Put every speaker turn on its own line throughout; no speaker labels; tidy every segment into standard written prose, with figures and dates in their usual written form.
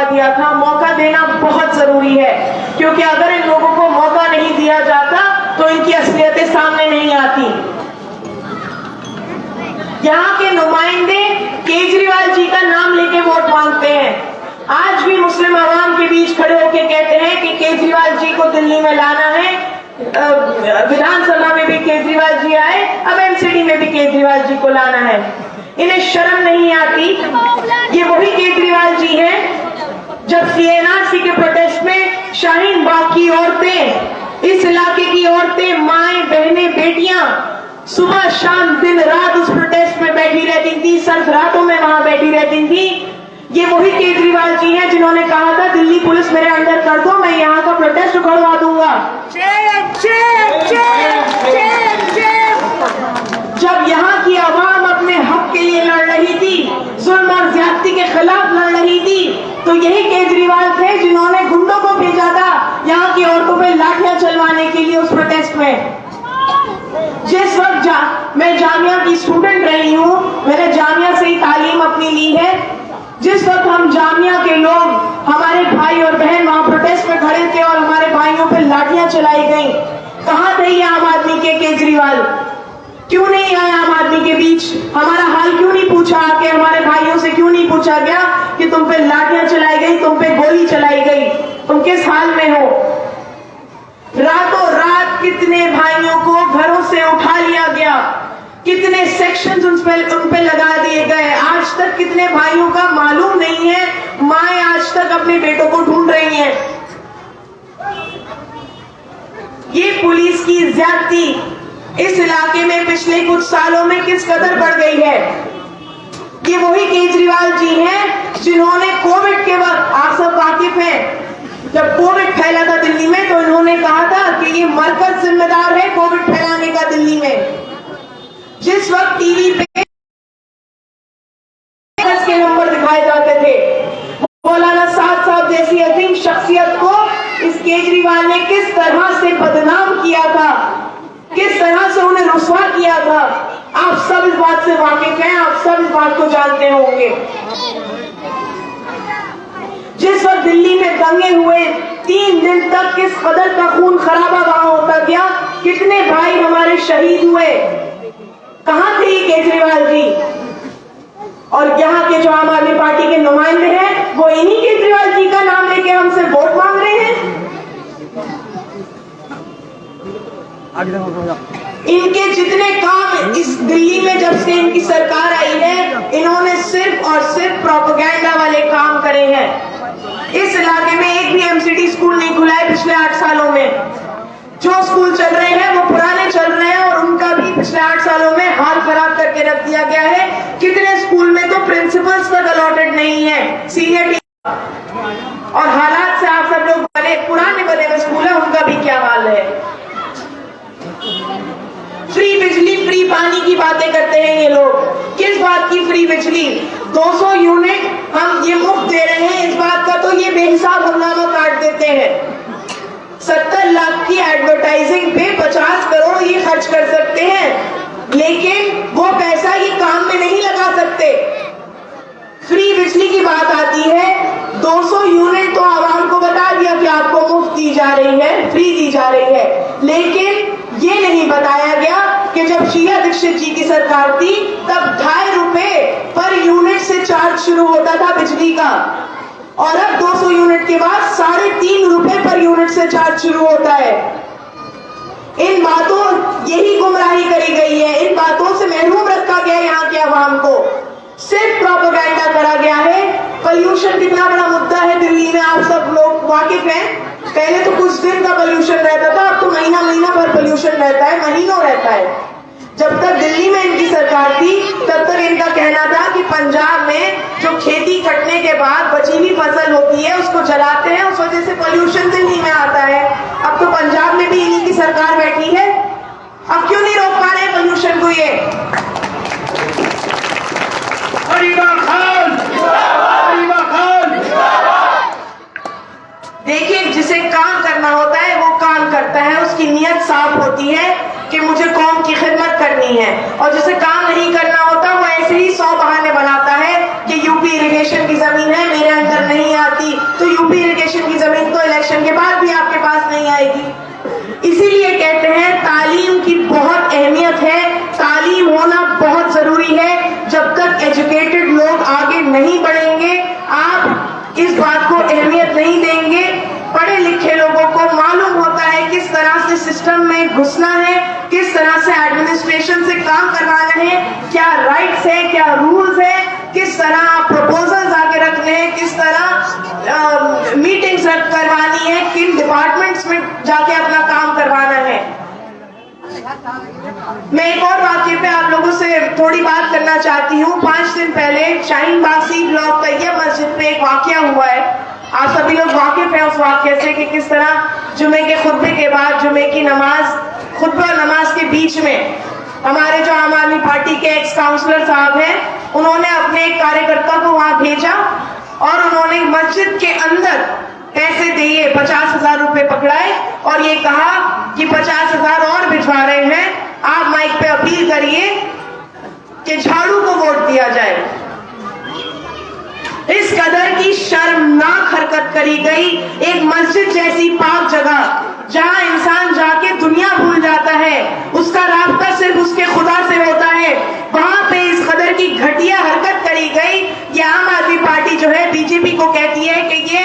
मौका दिया था। मौका देना बहुत जरूरी है, क्योंकि अगर इन लोगों को मौका नहीं दिया जाता तो इनकी असलियतें सामने नहीं आती। यहाँ के नुमाइंदे केजरीवाल जी का नाम लेके वोट मांगते हैं। आज भी मुस्लिम आवाम के बीच खड़े होकर कहते हैं कि केजरीवाल जी को दिल्ली में लाना है। विधानसभा में भी केजरीवाल जी आए, अब एमसीडी में भी केजरीवाल जी को लाना है। इन्हें शर्म नहीं आती। ये वही केजरीवाल जी हैं जब सीएनआरसी के प्रोटेस्ट में शाहीन बाग की औरतें, इस इलाके की औरतें, माएं, बहनें, बेटियां सुबह शाम दिन रात उस प्रोटेस्ट में बैठी रहती थी, सर्द रातों में वहां बैठी रहती थी। ये वही केजरीवाल जी हैं जिन्होंने कहा था दिल्ली पुलिस मेरे अंडर कर दो, मैं यहाँ का प्रोटेस्ट उखड़वा दूंगा। जब यहाँ की आवाम अपने हक के लिए लड़ रही थी, जुल्म और ज्यादती के खिलाफ लड़ रही थी, तो यही केजरीवाल थे जिन्होंने गुंडों को भेजा था यहाँ की औरतों पे लाठियां चलवाने के लिए उस प्रोटेस्ट में। जिस वक्त मैं जामिया की स्टूडेंट रही हूँ, मैंने जामिया से ही तालीम अपनी ली है, जिस वक्त हम जामिया के लोग, हमारे भाई और बहन वहां प्रोटेस्ट में खड़े थे और हमारे भाइयों पे लाठियां चलाई गई, कहां थे ये आम आदमी के केजरीवाल? क्यों नहीं आए आम आदमी के बीच? हमारा हाल क्यों नहीं पूछा कि हमारे भाइयों से क्यों नहीं पूछा गया कि तुम पे लाठियां चलाई गई, तुम पे गोली चलाई गई, तुम किस हाल में हो? रातों रात कितने भाइयों को घरों से उठा लिया गया, कितने सेक्शंस उन पे लगा दिए गए। आज तक कितने भाइयों का मालूम नहीं है। माएं आज तक अपने बेटों को ढूंढ रही हैं। ये पुलिस की ज्यादती इस इलाके में पिछले कुछ सालों में किस कदर बढ़ गई है। ये वही केजरीवाल जी हैं जिन्होंने कोविड के वक्त, आप सब वाकिफ हैं, जब कोविड फैला था दिल्ली में तो इन्होंने कहा था कि ये मरकज जिम्मेदार है कोविड फैलाने का दिल्ली में। जिस वक्त टीवी पे के नंबर दिखाए जाते थे, मौलाना साहब जैसी अजीम शख्सियत को इस केजरीवाल ने किस तरह से बदनाम किया था, किस तरह से उन्हें रुस्वा किया था, आप सब इस बात से वाकिफ हैं, आप सब इस बात को जानते होंगे। जिस वक्त दिल्ली में दंगे हुए, 3 दिन तक किस कदर का खून खराबा वहां होता गया, कितने भाई हमारे शहीद हुए, कहां थे ये केजरीवाल जी? और यहाँ के जो आम आदमी पार्टी के नुमाइंदे हैं वो इन्हीं केजरीवाल जी का नाम लेके हमसे वोट मांग रहे हैं। इनके जितने काम इस दिल्ली में जब से इनकी सरकार आई है, इन्होंने सिर्फ और सिर्फ प्रोपेगेंडा वाले काम करे हैं। इस इलाके में एक भी एमसीडी स्कूल नहीं खुला है पिछले 8 सालों में। जो स्कूल चल रहे हैं वो पुराने चल रहे हैं और उनका भी पिछले 8 सालों में हाल खराब करके रख दिया गया है। कितने स्कूल में तो प्रिंसिपल्स तक अलॉटेड नहीं है, सीनियर और हालात से आप सब लोग पुराने बने हुए स्कूल है, उनका भी क्या हाल है। फ्री बिजली, फ्री पानी की बातें करते हैं ये लोग। किस बात की फ्री बिजली? 200 यूनिट हम ये मुफ्त दे रहे हैं, इस बात का तो ये बेहिसाब हंगामा काट देते हैं। 70 लाख की एडवर्टाइजिंग पे 50 करोड़ ये खर्च कर सकते हैं, लेकिन वो पैसा ये काम में नहीं लगा सकते। फ्री बिजली की बात आती है, 200 यूनिट तो आवाम को बता दिया कि आपको मुफ्त दी जा रही है, फ्री दी जा रही है, लेकिन ये नहीं बताया गया कि जब शीला दीक्षित जी की सरकार थी तब 2.5 रुपए पर यूनिट से चार्ज शुरू होता था बिजली का, और अब 200 यूनिट के बाद 3.5 रुपए पर यूनिट से चार्ज शुरू होता है। इन बातों, यही गुमराही करी गई है, इन बातों से महरूम रखा गया है यहाँ के आवाम को, सिर्फ प्रोपेगेंडा करा गया है। पोल्यूशन कितना बड़ा मुद्दा है दिल्ली में, आप सब लोग वाकिफ हैं। पहले तो कुछ दिन का पोल्यूशन रहता था, अब तो महीना भर पोल्यूशन रहता है, महीनों रहता है। जब तक दिल्ली में इनकी सरकार थी तब तक इनका कहना था कि पंजाब में जो खेती कटने के बाद बची हुई फसल होती है उसको जलाते हैं, उस वजह से पोल्यूशन दिल्ली में आता है। अब तो पंजाब में भी इन्हीं की सरकार बैठी है, अब क्यों नहीं रोक पा रहे पोल्यूशन को ये? देखिए, जिसे काम करना होता है वो काम करता है, उसकी नीयत साफ होती है कि मुझे कौम की खिदमत करनी है, और जिसे काम नहीं करना होता वो ऐसे ही 100 बहाने बनाता है कि यूपी इरिगेशन की जमीन है, मेरे अंदर नहीं आती, बात को अहमियत नहीं देंगे। पढ़े लिखे लोगों को मालूम होता है किस तरह से सिस्टम में घुसना है, किस तरह से एडमिनिस्ट्रेशन से काम करवाना है, क्या राइट्स है, क्या रूल्स है, किस तरह प्रपोजल्स आके रखने हैं, किस तरह मीटिंग्स करवानी है, किन डिपार्टमेंट्स में जाके अपना काम करवाना है। मैं एक और वाक्य पे आप लोगों से थोड़ी बात करना चाहती हूँ। 5 दिन पहले शाहीन बाग सी ब्लॉक तैयब मस्जिद पे एक वाकया हुआ है। आप सभी लोग वाकिफ हैं उस वाकये से कि किस तरह जुमे के खुतबे के बाद जुमे की नमाज, खुतबा और नमाज के बीच में हमारे जो आम आदमी पार्टी के एक्स काउंसलर साहब हैं, उन्होंने अपने एक कार्यकर्ता को वहां भेजा और उन्होंने मस्जिद के अंदर पैसे दिए, 50,000 रुपए पकड़ाए और ये कहा कि 50,000 और भिजवा रहे हैं, आप माइक पे अपील करिए कि झाड़ू को वोट दिया जाए। इस कदर की शर्मनाक हरकत करी गई एक मस्जिद जैसी पाक जगह जहां इंसान जाके दुनिया भूल जाता है, उसका रास्ता सिर्फ उसके खुदा से होता है, वहां पे इस कदर की घटिया हरकत करी गई। ये आम आदमी पार्टी जो है बीजेपी को कहती है कि ये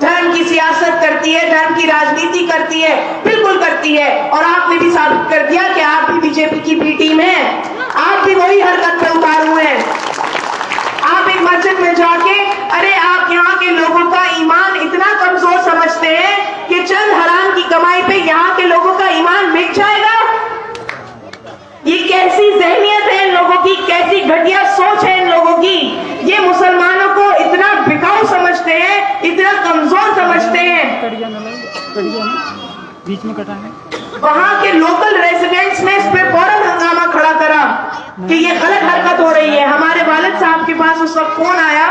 धर्म की सियासत करती है, धर्म की राजनीति करती है, बिल्कुल करती है। और आपने भी साबित कर दिया कि आप भी बीजेपी की बी टीम हैं, आप भी वही हरकत पे उतार हुए हैं। आप एक मस्जिद में जाके, अरे आप यहाँ के लोगों का ईमान इतना कमजोर समझते हैं कि चंद हराम की कमाई पे यहाँ के लोगों का ईमान बिक जाएगा। ये कैसी ज़हनियत है इन लोगों की, कैसी घटिया सोच है इन लोगों की। ये मुसलमानों को इतना बिकाऊ समझते हैं, इतना कमजोर समझते हैं।
बीच में कटाने
वहां के लोकल रेजिडेंट्स ने इस पे फौरन हंगामा खड़ा करा कि ये गलत हरकत हो रही है। हमारे वालिद साहब के पास उस वक्त फोन आया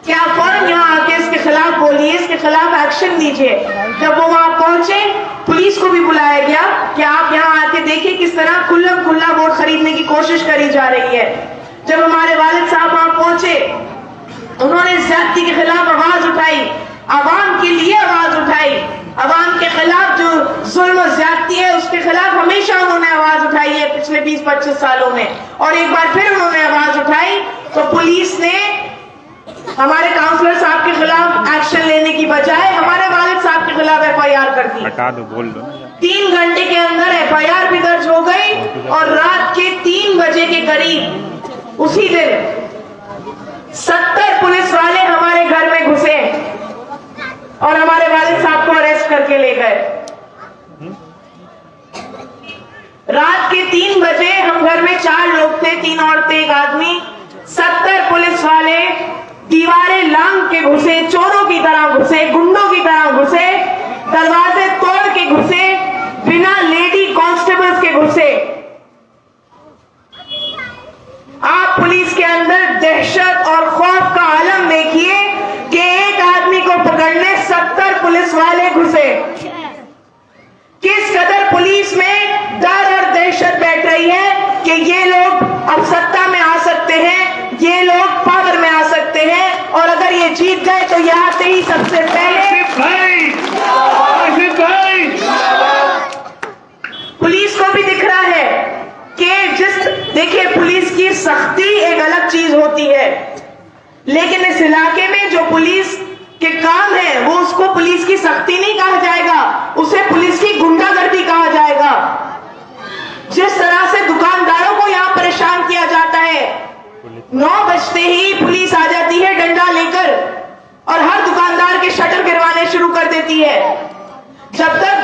कि आप फौरन यहाँ आके इसके खिलाफ बोलिए, इसके खिलाफ एक्शन लीजिए। जब वो वहां पहुंचे, पुलिस को भी बुलाया गया कि आप यहाँ आके देखिए किस तरह खुल्लम खुल्ला वोट खरीदने की कोशिश करी जा रही है। जब हमारे वालिद साहब वहां पहुंचे, उन्होंने ज्यादती के खिलाफ आवाज उठाई, आवाम के लिए आवाज उठाई, आवाम के खिलाफ जो जुल्म और ज्यादती है उसके खिलाफ हमेशा उन्होंने आवाज उठाई है पिछले 20-25 सालों में। और एक बार फिर उन्होंने आवाज उठाई तो पुलिस ने हमारे काउंसलर साहब के खिलाफ एक्शन लेने की बजाय हमारे वालिद साहब के खिलाफ FIR कर दी।
हटा दो, बोल दो।
3 घंटे के अंदर FIR भी दर्ज हो गई और रात के 3 बजे के करीब उसी दिन 70 पुलिस वाले हमारे घर में घुसे और हमारे वालिद साहब को अरेस्ट करके ले गए। रात के 3 बजे हम घर में 4 लोग थे, 3 औरतें 1 आदमी। 70 पुलिस वाले दीवारें लांग के घुसे, चोरों की तरह घुसे, गुंडों की तरह घुसे, दरवाजे तोड़ के घुसे, बिना लेडी कांस्टेबल्स के घुसे। आप पुलिस के अंदर दहशत और खौफ का आलम देखिए कि एक आदमी को पकड़ने 70 पुलिस वाले घुसे। किस कदर पुलिस में डर और दहशत बैठ रही है कि ये लोग अब सत्ता में आ सकते हैं, ये लोग पावर में आ सकते हैं और अगर ये जीत गए तो ये आते ही सबसे पहले पुलिस को भी दिख रहा है कि देखिए पुलिस की सख्ती एक अलग चीज होती है, लेकिन इस इलाके में जो पुलिस के काम है वो उसको पुलिस की सख्ती नहीं कहा जाएगा, उसे पुलिस की गुंडागर्दी कहा जाएगा। जिस तरह से दुकानदारों को यहाँ परेशान किया जाता है, 9 बजते ही पुलिस आ जाती है डंडा लेकर और हर दुकानदार के शटर गिरवाने शुरू कर देती है। जब तक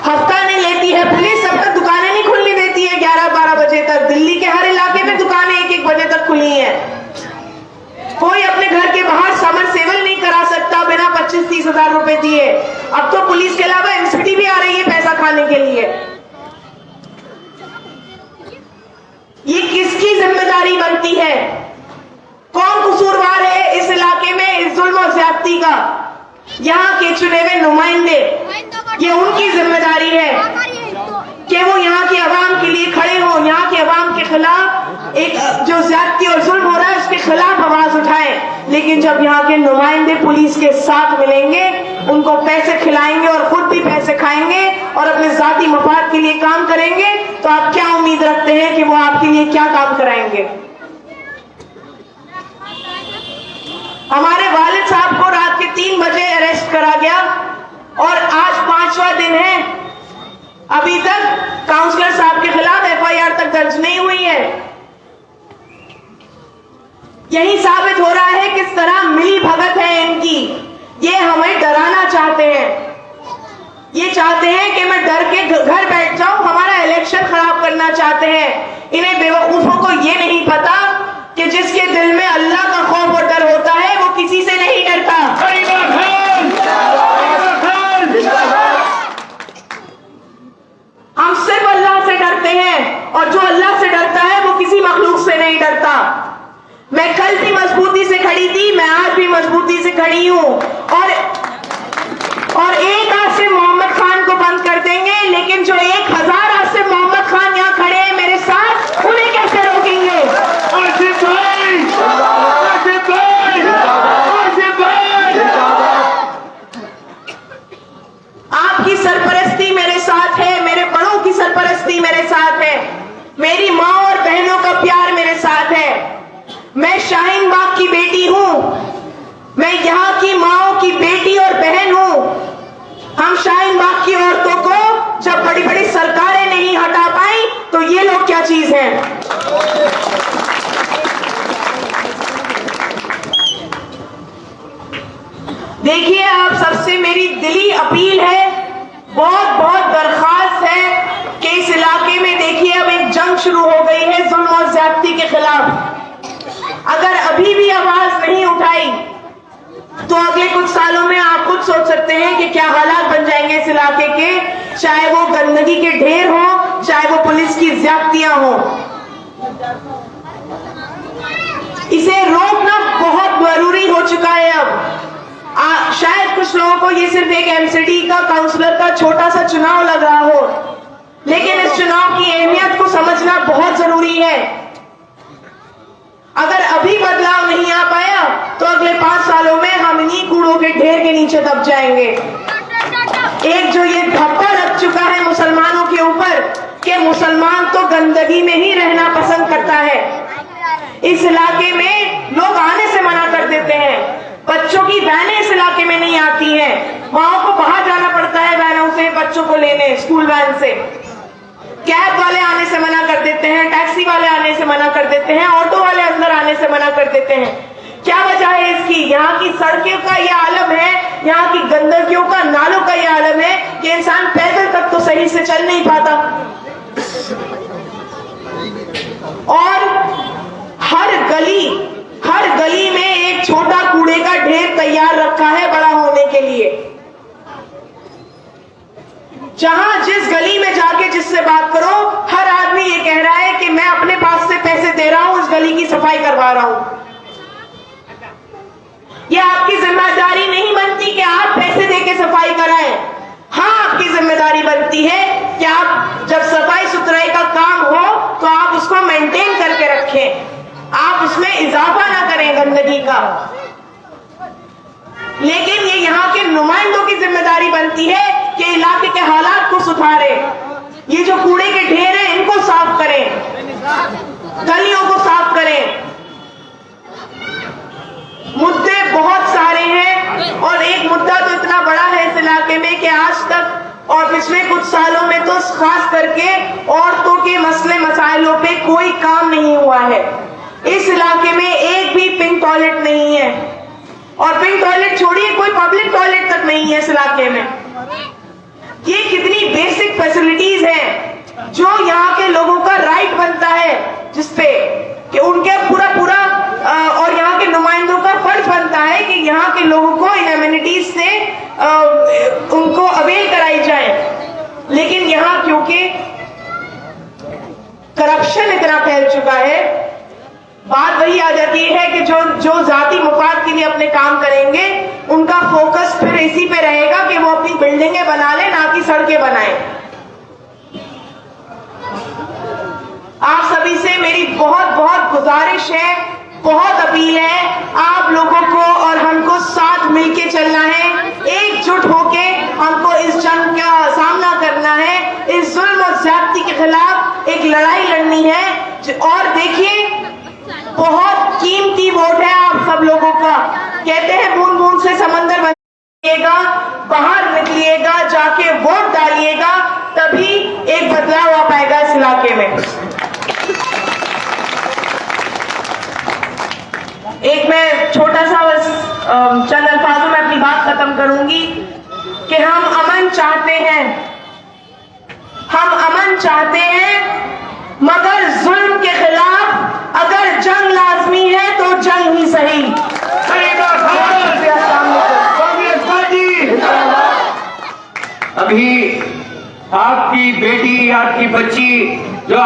हफ्ता नहीं लेती है पुलिस, तब तक दुकानें नहीं खुलने देती है 11-12 बजे तक। दिल्ली के हर इलाके में दुकानें 1-1 बजे तक खुली हैं। कोई अपने घर के बाहर समरसेबल नहीं करा सकता बिना 25-30 हजार रुपए दिए। अब तो पुलिस के अलावा एमसीडी भी आ रही है पैसा खाने के लिए। ये किसकी जिम्मेदारी बनती है? कौन कसूरवार है इस इलाके में इस जुल्म और ज्यादती का? यहाँ के चुने हुए नुमाइंदे, ये उनकी जिम्मेदारी है कि वो यहाँ की आवाम के लिए खड़े हों, यहाँ के आवाम के खिलाफ एक जो ज्यादती और जुल्म हो रहा है उसके खिलाफ आवाज उठाएं। लेकिन जब यहाँ के नुमाइंदे पुलिस के साथ मिलेंगे, उनको पैसे खिलाएंगे और खुद भी पैसे खाएंगे और अपने जाती मफाद के लिए काम करेंगे, तो आप क्या उम्मीद रखते हैं कि वो आपके लिए क्या काम कराएंगे? हमारे वालिद साहब को अरेस्ट करा गया और आज 5वां दिन है, अभी तक काउंसलर साहब के खिलाफ FIR तक दर्ज नहीं हुई है। यही साबित हो रहा है किस तरह मिली भगत है इनकी। ये हमें डराना चाहते हैं, ये चाहते हैं कि मैं डर के घर बैठ जाऊं, हमारा इलेक्शन खराब करना चाहते हैं। इन्हें बेवकूफों को ये नहीं पता कि जिसके दिल में अल्लाह का खौफ और डर होता है वो किसी से नहीं डरता। हम सिर्फ अल्लाह से डरते हैं और जो अल्लाह से डरता है वो किसी मखलूक से नहीं डरता। मैं कल भी मजबूती से खड़ी थी, मैं आज भी मजबूती से खड़ी हूं और एक आसिफ मोहम्मद खान को बंद कर देंगे, लेकिन जो 1000 आसिफ मोहम्मद खान यहाँ खड़े हैं मेरे साथ, उन्हें कैसे रोकेंगे? आसिफ भाई, आसिफ भाई, आसिफ भाई। आपकी सरपरस्ती मेरे साथ है, मेरे बड़ों की सरपरस्ती मेरे साथ है, मेरी माँ और बहनों का प्यार मेरे साथ है। मैं शाहीन बाग की बेटी हूं, मैं यहाँ की माओं की बेटी और बहन हूं। हम शाहीन बाग की औरतों को जब बड़ी बड़ी सरकारें नहीं हटा पाई तो ये लोग क्या चीज हैं? देखिए, आप सबसे मेरी दिली अपील है, बहुत बहुत दरखास्त है कि इस इलाके में देखिए अब एक जंग शुरू हो गई है जुल्म और ज्यादती के खिलाफ। अगर अभी भी आवाज नहीं उठाई तो अगले कुछ सालों में आप खुद सोच सकते हैं कि क्या हालात बन जाएंगे इस इलाके के, चाहे वो गंदगी के ढेर हो, चाहे वो पुलिस की ज्यादतियां हो। इसे रोकना बहुत जरूरी हो चुका है अब। शायद कुछ लोगों को ये सिर्फ एक MCD का काउंसलर का छोटा सा चुनाव लग रहा हो, लेकिन इस चुनाव की अहमियत को समझना बहुत जरूरी है। अगर अभी बदलाव नहीं आ पाया तो अगले 5 सालों में हम इन्हीं कूड़ों के ढेर के नीचे दब जाएंगे। एक जो ये धब्बा लग चुका है मुसलमानों के ऊपर कि मुसलमान तो गंदगी में ही रहना पसंद करता है, इस इलाके में लोग आने से मना कर देते हैं। बच्चों की वैनें इस इलाके में नहीं आती हैं, माओं को बाहर जाना पड़ता है वैनों से बच्चों को लेने, स्कूल वैन से। कैब वाले आने से मना कर देते हैं, टैक्सी वाले आने से मना कर देते हैं, ऑटो वाले अंदर आने से मना कर देते हैं। क्या वजह है इसकी? यहाँ की सड़कों का ये आलम है, यहाँ की गंदगियों का, नालों का ये आलम है कि इंसान पैदल तक तो सही से चल नहीं पाता। और हर गली में एक छोटा कूड़े का ढेर तैयार रखा है बड़ा होने के लिए। जहां जिस गली में जाके जिससे बात करो, हर आदमी ये कह रहा है कि मैं अपने पास से पैसे दे रहा हूं, इस गली की सफाई करवा रहा हूं। ये आपकी जिम्मेदारी नहीं बनती कि आप पैसे दे के सफाई कराएं। हाँ, आपकी जिम्मेदारी बनती है कि आप जब सफाई सुथराई का काम हो तो आप उसको मेंटेन करके रखें, आप उसमें इजाफा ना करें गंदगी का। लेकिन ये यहाँ के नुमाइंदों की जिम्मेदारी बनती है कि इलाके के हालात को सुधारें। ये जो कूड़े के ढेर हैं इनको साफ करें, गलियों को साफ करें। मुद्दे बहुत सारे हैं और एक मुद्दा तो इतना बड़ा है इस इलाके में कि आज तक और पिछले कुछ सालों में तो खास करके औरतों के मसले मसाइलों पे कोई काम नहीं हुआ है। इस इलाके में एक भी पिंक टॉयलेट नहीं है, और पिंक टॉयलेट छोड़िए कोई पब्लिक टॉयलेट तक नहीं है इस इलाके में। ये कितनी बेसिक फैसिलिटीज हैं जो यहाँ के लोगों का राइट बनता है, जिसपे कि उनके पूरा और यहाँ के नुमाइंदों का फर्ज बनता है कि यहाँ के लोगों को इन एमिनिटीज से उनको अवेल कराई जाए। लेकिन यहाँ क्योंकि करप्शन इतना फैल चुका है, बात वही आ जाती है कि जो जाती मुफाद के लिए अपने काम करेंगे उनका फोकस फिर इसी पे रहेगा कि वो अपनी बिल्डिंगें बना ले, ना कि सड़कें बनाएं। आप सभी से मेरी बहुत बहुत गुजारिश है, बहुत अपील है, आप लोगों को और हमको साथ मिलके चलना है, एकजुट होके हमको इस जंग का सामना करना है, इस जुल्म और ज्यादती के खिलाफ एक लड़ाई लड़नी है। और देखिए, बहुत कीमती वोट है आप सब लोगों का। कहते हैं बूंद बूंद से समंदर बाहर निकलिएगा, जाके वोट डालिएगा, तभी एक बदलाव आ पाएगा इस इलाके में। एक मैं छोटा सा बस चंद अल्फाजों में अपनी बात खत्म करूंगी कि हम अमन चाहते हैं, हम अमन चाहते हैं, मगर जुल्म के खिलाफ अगर जंग लाजमी है तो जंग ही सही।
अभी आपकी बेटी, आपकी बच्ची जो